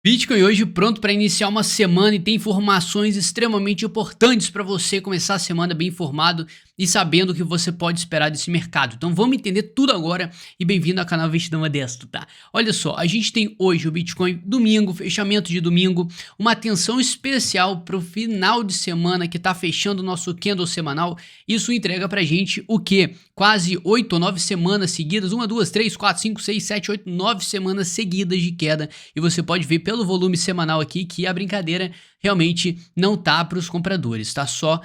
Bitcoin hoje pronto para iniciar uma semana e tem informações extremamente importantes para você começar a semana bem informado e sabendo o que você pode esperar desse mercado. Então vamos entender tudo agora e bem-vindo ao canal Investidor Modesto, tá? Olha só, a gente tem hoje o Bitcoin domingo, fechamento de domingo, uma atenção especial para o final de semana que está fechando o nosso candle semanal. Isso entrega para gente o quê? Quase 8 ou 9 semanas seguidas, 1, 2, 3, 4, 5, 6, 7, 8, 9 semanas seguidas de queda e você pode ver pelo volume semanal aqui que a brincadeira realmente não tá para os compradores, tá só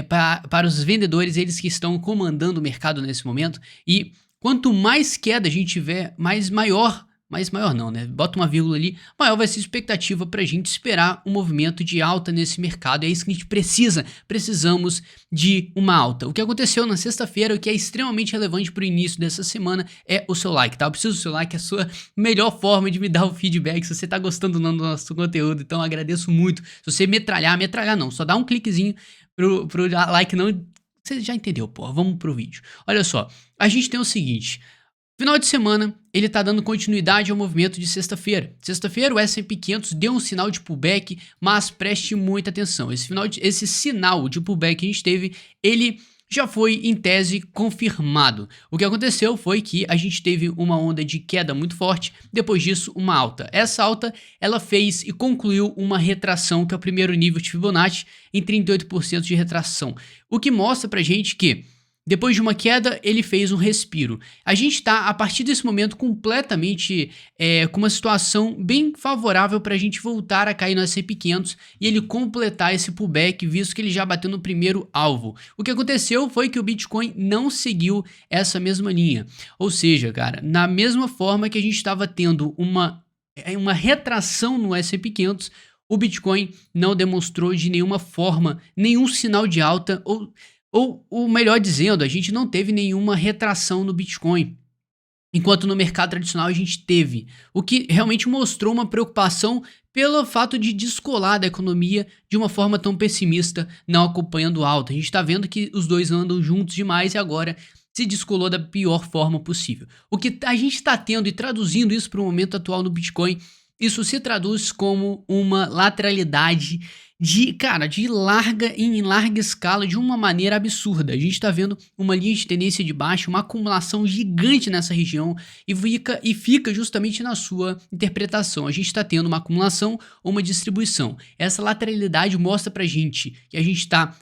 para os vendedores, eles que estão comandando o mercado nesse momento. E quanto mais queda a gente tiver, mais maior não, né? Bota uma vírgula ali, maior vai ser a expectativa para a gente esperar um movimento de alta nesse mercado. É isso que a gente precisamos de uma alta. O que aconteceu na sexta-feira, o que é extremamente relevante para o início dessa semana é o seu like, tá? Eu preciso do seu like, é a sua melhor forma de me dar o feedback, se você tá gostando ou não do nosso conteúdo, então eu agradeço muito. Se você metralhar não, só dá um cliquezinho pro like não, você já entendeu, pô, vamos pro vídeo. Olha só, a gente tem o seguinte... Final de semana, ele está dando continuidade ao movimento de sexta-feira. Sexta-feira, o S&P 500 deu um sinal de pullback, mas preste muita atenção. Esse sinal de pullback que a gente teve, ele já foi, em tese, confirmado. O que aconteceu foi que a gente teve uma onda de queda muito forte, depois disso, uma alta. Essa alta, ela fez e concluiu uma retração, que é o primeiro nível de Fibonacci, em 38% de retração. O que mostra pra gente que depois de uma queda, ele fez um respiro. A gente está, a partir desse momento, completamente com uma situação bem favorável para a gente voltar a cair no S&P 500 e ele completar esse pullback, visto que ele já bateu no primeiro alvo. O que aconteceu foi que o Bitcoin não seguiu essa mesma linha. Ou seja, cara, na mesma forma que a gente estava tendo uma retração no S&P 500, o Bitcoin não demonstrou de nenhuma forma nenhum sinal de alta ou melhor dizendo, a gente não teve nenhuma retração no Bitcoin, enquanto no mercado tradicional a gente teve, o que realmente mostrou uma preocupação pelo fato de descolar da economia de uma forma tão pessimista, não acompanhando alta. A gente está vendo que os dois andam juntos demais e agora se descolou da pior forma possível. O que a gente está tendo e traduzindo isso para o momento atual no Bitcoin, isso se traduz como uma lateralidade em larga escala, de uma maneira absurda. A gente está vendo uma linha de tendência de baixa, uma acumulação gigante nessa região e fica justamente na sua interpretação. A gente está tendo uma acumulação ou uma distribuição. Essa lateralidade mostra pra gente que a gente está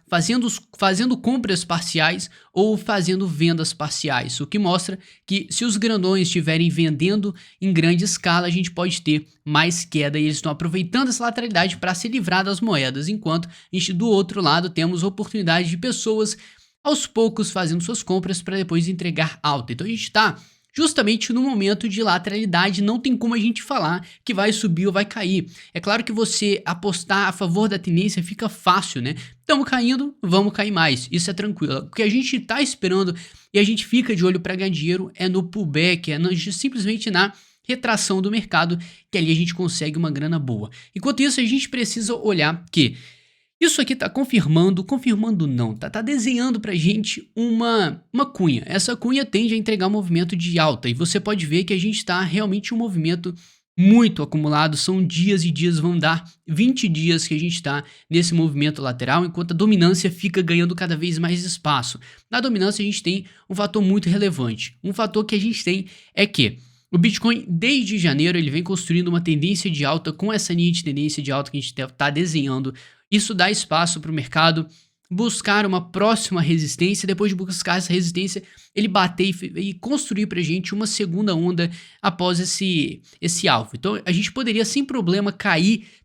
fazendo compras parciais ou fazendo vendas parciais, o que mostra que se os grandões estiverem vendendo em grande escala, a gente pode ter mais queda e eles estão aproveitando essa lateralidade para se livrar das moedas, enquanto a gente do outro lado temos oportunidade de pessoas aos poucos fazendo suas compras para depois entregar alta. Então a gente está justamente no momento de lateralidade, não tem como a gente falar que vai subir ou vai cair. É claro que você apostar a favor da tendência fica fácil, né? Estamos caindo, vamos cair mais, isso é tranquilo. O que a gente está esperando e a gente fica de olho para ganhar dinheiro é no pullback, simplesmente na retração do mercado, que ali a gente consegue uma grana boa. Enquanto isso, a gente precisa olhar que isso aqui tá confirmando não, tá desenhando pra gente uma cunha. Essa cunha tende a entregar um movimento de alta e você pode ver que a gente tá realmente um movimento muito acumulado, são dias e dias, vão dar 20 dias que a gente tá nesse movimento lateral, enquanto a dominância fica ganhando cada vez mais espaço. Na dominância a gente tem um fator muito relevante, um fator que a gente tem é que o Bitcoin, desde janeiro, ele vem construindo uma tendência de alta com essa linha de tendência de alta que a gente está desenhando. Isso dá espaço para o mercado buscar uma próxima resistência. Depois de buscar essa resistência, ele bater e construir para a gente uma segunda onda após esse alvo. Então, a gente poderia, sem problema,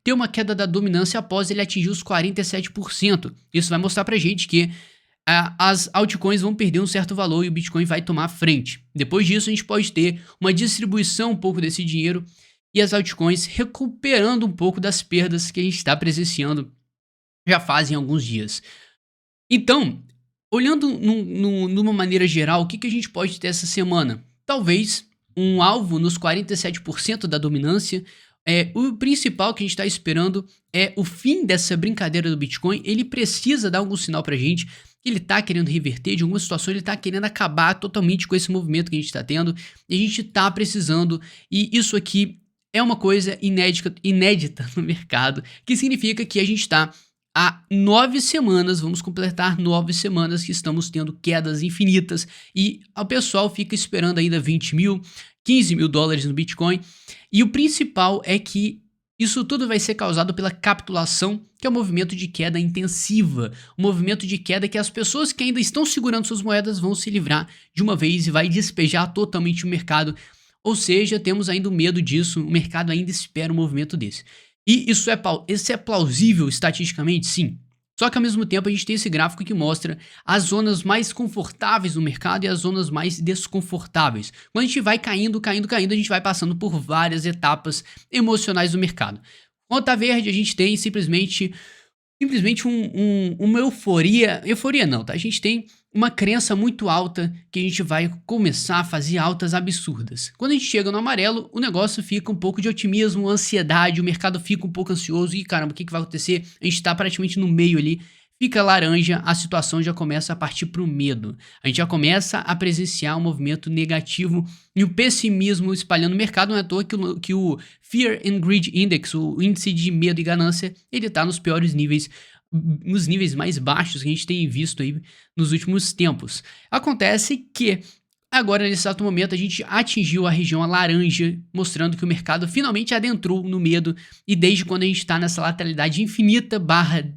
ter uma queda da dominância após ele atingir os 47%. Isso vai mostrar para a gente que as altcoins vão perder um certo valor e o Bitcoin vai tomar a frente. Depois disso, a gente pode ter uma distribuição um pouco desse dinheiro e as altcoins recuperando um pouco das perdas que a gente está presenciando já fazem alguns dias. Então, olhando numa maneira geral, o que a gente pode ter essa semana? Talvez um alvo nos 47% da dominância. O principal que a gente está esperando é o fim dessa brincadeira do Bitcoin. Ele precisa dar algum sinal pra gente que ele tá querendo reverter, de alguma situação ele tá querendo acabar totalmente com esse movimento que a gente tá tendo, e a gente tá precisando, e isso aqui é uma coisa inédita no mercado, que significa que a gente está há 9 semanas, vamos completar 9 semanas que estamos tendo quedas infinitas e o pessoal fica esperando ainda 20 mil, 15 mil dólares no Bitcoin. E o principal é que isso tudo vai ser causado pela capitulação, que é um movimento de queda intensiva, um movimento de queda que as pessoas que ainda estão segurando suas moedas vão se livrar de uma vez e vai despejar totalmente o mercado. Ou seja, temos ainda o medo disso, o mercado ainda espera um movimento desse. E isso é plausível estatisticamente? Sim. Só que ao mesmo tempo a gente tem esse gráfico que mostra as zonas mais confortáveis no mercado e as zonas mais desconfortáveis. Quando a gente vai caindo, a gente vai passando por várias etapas emocionais do mercado. Conta verde, a gente tem simplesmente uma euforia não, tá? A gente tem uma crença muito alta que a gente vai começar a fazer altas absurdas. Quando a gente chega no amarelo, o negócio fica um pouco de otimismo, ansiedade, o mercado fica um pouco ansioso e caramba, o que vai acontecer? A gente tá praticamente no meio ali. Fica laranja, a situação já começa a partir para o medo. A gente já começa a presenciar um movimento negativo e o pessimismo espalhando o mercado. Não é à toa que o Fear and Greed Index, o índice de medo e ganância, ele está nos piores níveis, nos níveis mais baixos que a gente tem visto aí nos últimos tempos. Acontece que agora, nesse exato momento, a gente atingiu a região laranja, mostrando que o mercado finalmente adentrou no medo e desde quando a gente está nessa lateralidade infinita barra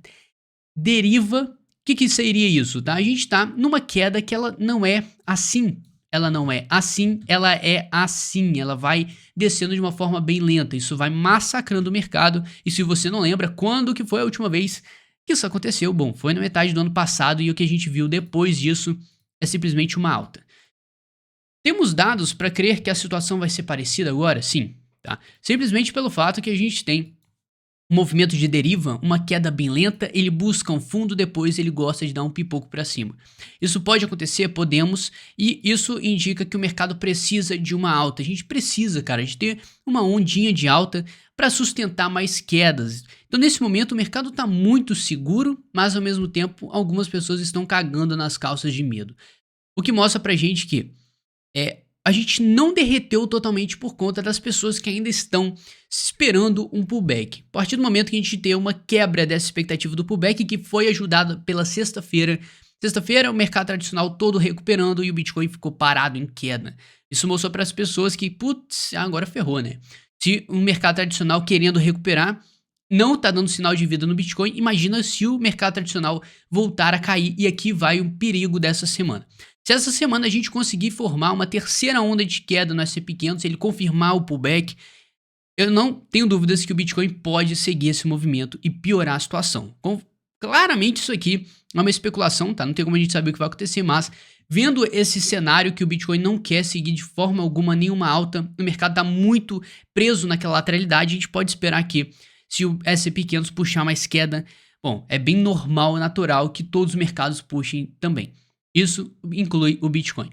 deriva, o que seria isso, tá? A gente tá numa queda que ela não é assim, ela não é assim, ela é assim, ela vai descendo de uma forma bem lenta, isso vai massacrando o mercado, e se você não lembra quando que foi a última vez que isso aconteceu, bom, foi na metade do ano passado e o que a gente viu depois disso é simplesmente uma alta. Temos dados para crer que a situação vai ser parecida agora? Sim, tá? Simplesmente pelo fato que a gente tem um movimento de deriva, uma queda bem lenta, ele busca um fundo, depois ele gosta de dar um pipoco para cima. Isso pode acontecer? Podemos, e isso indica que o mercado precisa de uma alta. A gente precisa, cara, de ter uma ondinha de alta para sustentar mais quedas. Então, nesse momento, o mercado está muito seguro, mas ao mesmo tempo, algumas pessoas estão cagando nas calças de medo. O que mostra pra gente que a gente não derreteu totalmente por conta das pessoas que ainda estão esperando um pullback. A partir do momento que a gente tem uma quebra dessa expectativa do pullback, que foi ajudada pela sexta-feira. Sexta-feira, o mercado tradicional todo recuperando e o Bitcoin ficou parado em queda. Isso mostrou para as pessoas que, putz, agora ferrou, né? Se o mercado tradicional querendo recuperar não tá dando sinal de vida no Bitcoin, imagina se o mercado tradicional voltar a cair, e aqui vai um perigo dessa semana. Se essa semana a gente conseguir formar uma terceira onda de queda no S&P 500, ele confirmar o pullback, eu não tenho dúvidas que o Bitcoin pode seguir esse movimento e piorar a situação. Claramente isso aqui é uma especulação, tá? Não tem como a gente saber o que vai acontecer, mas vendo esse cenário que o Bitcoin não quer seguir de forma alguma nenhuma alta, o mercado tá muito preso naquela lateralidade, a gente pode esperar que se o S&P 500 puxar mais queda, bom, é bem normal, natural que todos os mercados puxem também. Isso inclui o Bitcoin.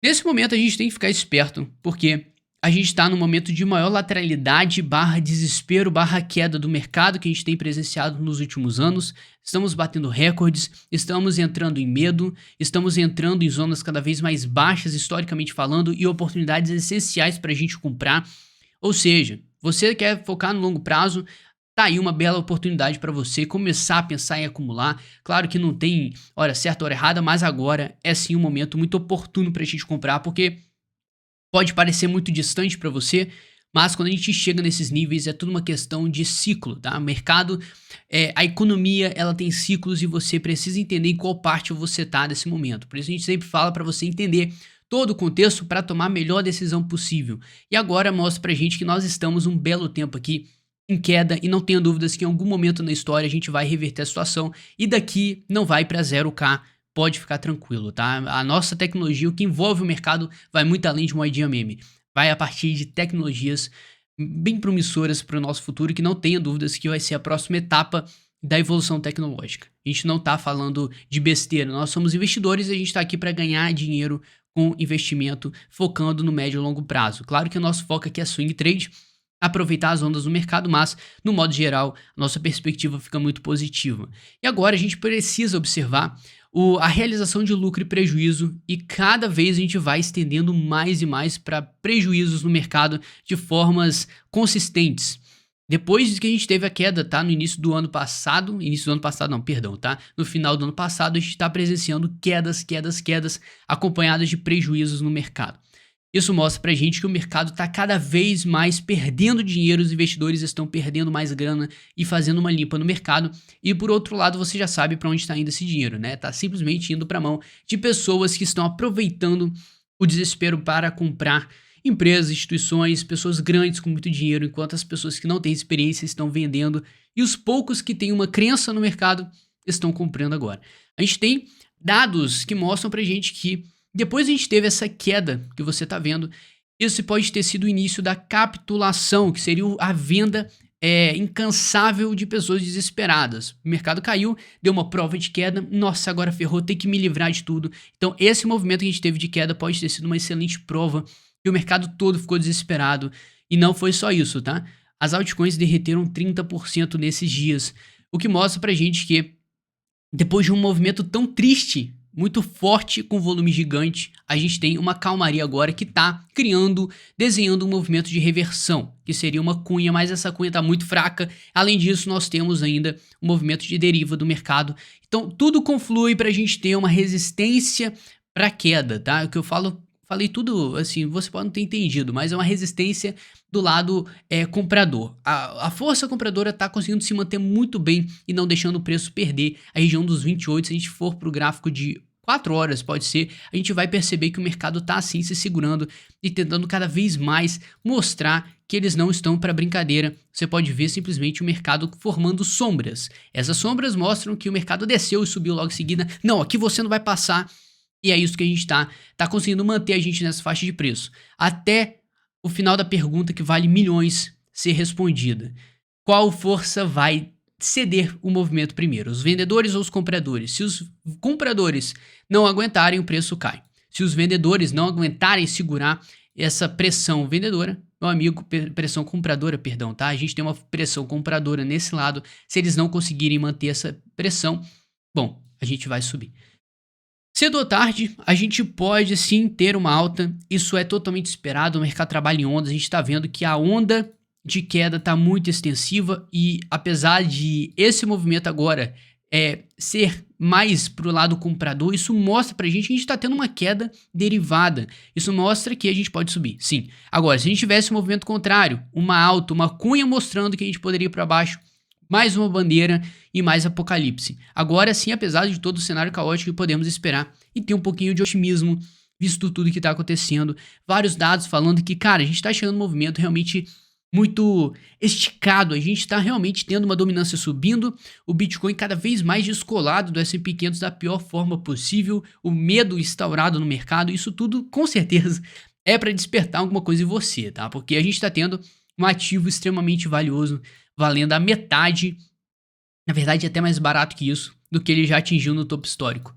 Nesse momento a gente tem que ficar esperto, porque a gente está no momento de maior lateralidade barra desespero barra queda do mercado que a gente tem presenciado nos últimos anos. Estamos batendo recordes, estamos entrando em medo, estamos entrando em zonas cada vez mais baixas historicamente falando e oportunidades essenciais para a gente comprar. Ou seja, você quer focar no longo prazo, tá aí uma bela oportunidade para você começar a pensar em acumular. Claro que não tem hora certa, hora errada, mas agora é sim um momento muito oportuno para a gente comprar, porque pode parecer muito distante para você, mas quando a gente chega nesses níveis é tudo uma questão de ciclo, tá? O mercado, a economia, ela tem ciclos e você precisa entender em qual parte você tá nesse momento. Por isso a gente sempre fala para você entender todo o contexto para tomar a melhor decisão possível. E agora mostra pra gente que nós estamos um belo tempo aqui em queda e não tenha dúvidas que em algum momento na história a gente vai reverter a situação e daqui não vai para 0K, pode ficar tranquilo, tá? A nossa tecnologia, o que envolve o mercado, vai muito além de moedinha meme. Vai a partir de tecnologias bem promissoras para o nosso futuro, que não tenha dúvidas que vai ser a próxima etapa da evolução tecnológica. A gente não tá falando de besteira, nós somos investidores e a gente tá aqui para ganhar dinheiro com investimento, focando no médio e longo prazo. Claro que o nosso foco aqui é swing trade, aproveitar as ondas do mercado, mas, no modo geral, nossa perspectiva fica muito positiva. E agora a gente precisa observar a realização de lucro e prejuízo, e cada vez a gente vai estendendo mais e mais para prejuízos no mercado de formas consistentes. Depois que a gente teve a queda, tá? No início do ano passado, tá? No final do ano passado, a gente está presenciando quedas, acompanhadas de prejuízos no mercado. Isso mostra pra gente que o mercado está cada vez mais perdendo dinheiro, os investidores estão perdendo mais grana e fazendo uma limpa no mercado. E por outro lado, você já sabe para onde está indo esse dinheiro, né? Tá simplesmente indo para a mão de pessoas que estão aproveitando o desespero para comprar empresas, instituições, pessoas grandes com muito dinheiro, enquanto as pessoas que não têm experiência estão vendendo e os poucos que têm uma crença no mercado estão comprando agora. A gente tem dados que mostram pra gente que depois a gente teve essa queda que você está vendo, isso pode ter sido o início da capitulação, que seria a venda incansável de pessoas desesperadas. O mercado caiu, deu uma prova de queda, nossa, agora ferrou, tem que me livrar de tudo. Então esse movimento que a gente teve de queda pode ter sido uma excelente prova que o mercado todo ficou desesperado. E não foi só isso, tá? As altcoins derreteram 30% nesses dias, o que mostra pra gente que depois de um movimento tão triste, muito forte, com volume gigante, a gente tem uma calmaria agora que tá desenhando um movimento de reversão, que seria uma cunha, mas essa cunha tá muito fraca. Além disso, nós temos ainda um movimento de deriva do mercado. Então, tudo conflui pra gente ter uma resistência pra queda, tá? O que eu falei tudo assim, você pode não ter entendido, mas é uma resistência do lado comprador. A força compradora está conseguindo se manter muito bem e não deixando o preço perder a região dos 28. Se a gente for para o gráfico de 4 horas, pode ser, a gente vai perceber que o mercado está assim se segurando e tentando cada vez mais mostrar que eles não estão para brincadeira. Você pode ver simplesmente o mercado formando sombras. Essas sombras mostram que o mercado desceu e subiu logo em seguida. Não, aqui você não vai passar. E é isso que a gente tá conseguindo manter a gente nessa faixa de preço. Até o final da pergunta que vale milhões ser respondida. Qual força vai ceder o movimento primeiro? Os vendedores ou os compradores? Se os compradores não aguentarem, o preço cai. Se os vendedores não aguentarem segurar essa pressão vendedora, meu amigo, pressão compradora, perdão, tá? A gente tem uma pressão compradora nesse lado. Se eles não conseguirem manter essa pressão, bom, a gente vai subir. Cedo ou tarde, a gente pode sim ter uma alta, isso é totalmente esperado, o mercado trabalha em ondas, a gente está vendo que a onda de queda está muito extensiva e apesar de esse movimento agora ser mais para o lado comprador, isso mostra para a gente que a gente está tendo uma queda derivada, isso mostra que a gente pode subir, sim. Agora, se a gente tivesse um movimento contrário, uma alta, uma cunha mostrando que a gente poderia ir para baixo, mais uma bandeira e mais apocalipse. Agora sim, apesar de todo o cenário caótico que podemos esperar e ter um pouquinho de otimismo, visto tudo que está acontecendo, vários dados falando que, cara, a gente está chegando num movimento realmente muito esticado, a gente está realmente tendo uma dominância subindo, o Bitcoin cada vez mais descolado do S&P 500 da pior forma possível, o medo instaurado no mercado, isso tudo com certeza é para despertar alguma coisa em você, tá? Porque a gente está tendo um ativo extremamente valioso, valendo a metade, na verdade até mais barato que isso, do que ele já atingiu no topo histórico.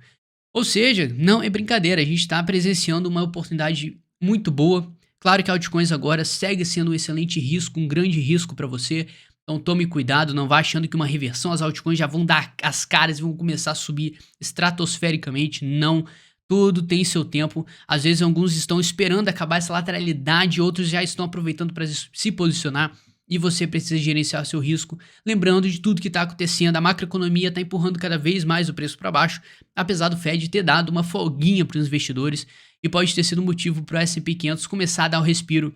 Ou seja, não é brincadeira, a gente está presenciando uma oportunidade muito boa. Claro que a altcoins agora segue sendo um excelente risco, um grande risco para você, então tome cuidado, não vá achando que uma reversão as altcoins já vão dar as caras e vão começar a subir estratosfericamente, não. Tudo tem seu tempo, às vezes alguns estão esperando acabar essa lateralidade, outros já estão aproveitando para se posicionar. E você precisa gerenciar seu risco, lembrando de tudo que está acontecendo, a macroeconomia está empurrando cada vez mais o preço para baixo, apesar do Fed ter dado uma folguinha para os investidores, e pode ter sido motivo para o S&P 500 começar a dar um respiro,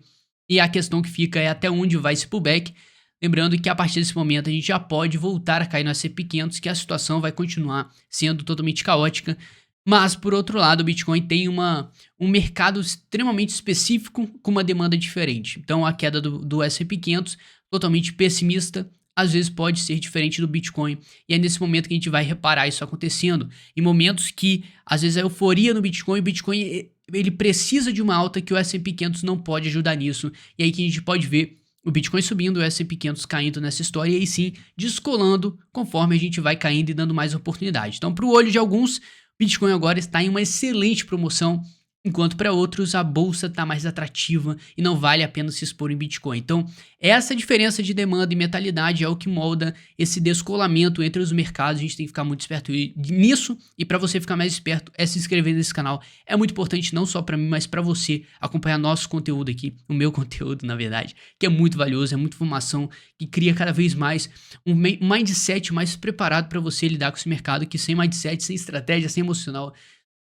e a questão que fica é até onde vai esse pullback, lembrando que a partir desse momento a gente já pode voltar a cair no S&P 500, que a situação vai continuar sendo totalmente caótica. Mas, por outro lado, o Bitcoin tem um mercado extremamente específico com uma demanda diferente. Então, a queda do S&P 500, totalmente pessimista, às vezes pode ser diferente do Bitcoin. E é nesse momento que a gente vai reparar isso acontecendo. Em momentos que, às vezes, a euforia no Bitcoin, o Bitcoin ele precisa de uma alta que o S&P 500 não pode ajudar nisso. E aí que a gente pode ver o Bitcoin subindo, o S&P 500 caindo nessa história e aí sim descolando conforme a gente vai caindo e dando mais oportunidade. Então, para o olho de alguns, Bitcoin agora está em uma excelente promoção enquanto para outros a bolsa está mais atrativa e não vale a pena se expor em Bitcoin. Então, essa diferença de demanda e mentalidade é o que molda esse descolamento entre os mercados. A gente tem que ficar muito esperto nisso, e para você ficar mais esperto é se inscrever nesse canal. É muito importante não só para mim, mas para você acompanhar nosso conteúdo aqui, o meu conteúdo, na verdade, que é muito valioso, é muita informação que cria cada vez mais um mindset mais preparado para você lidar com esse mercado, que sem mindset, sem estratégia, sem emocional,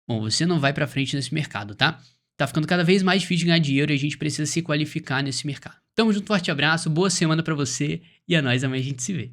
bom, você não vai pra frente nesse mercado, tá? Tá ficando cada vez mais difícil de ganhar dinheiro e a gente precisa se qualificar nesse mercado. Tamo junto, forte abraço, boa semana pra você e é nóis, amanhã a gente se vê.